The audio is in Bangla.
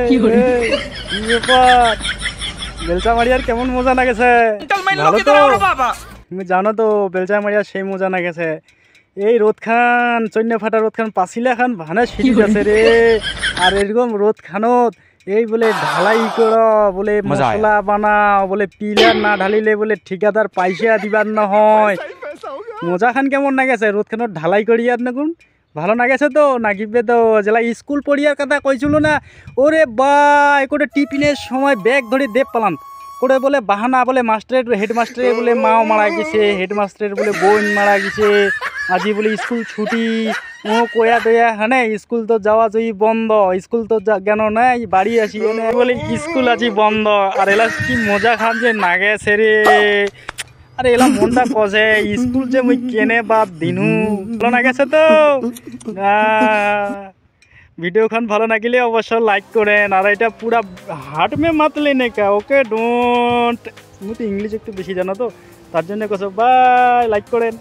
কি ব্যাপার বেলচা মারিয়ার কেমন মজা না গেছে? ভালো তো? তুমি জানো তো বেলচা মারিয়ার সেই মজা না গেছে। এই রোদ খান চৈন্য ফাটা রোদ খান পাছিলা খান ভানে সিঁড়ি আছে রে। আর এরকম রোদ খানত এই বলে ঢালাই করো বলে মশলা বানাও বলে পিলার না ঢালিলে বলে ঠিকাদার পয়সা দিবার নহয়। মজা খান কেমন না গেছে রোদ খানত ঢালাই করিয়ার নাগুন ভালো না গেছে তো নাকিবে তো জেলা স্কুল পড়িয়ার কথা কইছিল না। ওরে বাই করে টিফিনের সময় ব্যাগ ধরে দেব পালাম করে বলে বাহানা বলে মাস্টারের হেডমাস্টারের বলে মাও মারা গেছে, হেডমাস্টারের বলে বোন মারা গেছে, আজি বলে স্কুল ছুটি। ও কয়া টয়া হ্যাঁ স্কুল তো যাওয়া যাই বন্ধ, স্কুল তো কেন নাই বাড়ি আসি বলে স্কুল আজি বন্ধ। আর এলা কি মজা খান যে না গেছে রে। আরে এলা মনটা কষে স্কুল যে মুই কেনে বাদ দিনু ভালো না গেছে তো। ভিডিওখান ভালো লাগিলে অবশ্য লাইক করেন। আর এটা পুরা হার্ট মে মাতলে নেকা ওকে ডোন্ট। তুমি তো ইংলিশ একটু বেশি জানো তো তার জন্য কছো বাই লাইক করেন।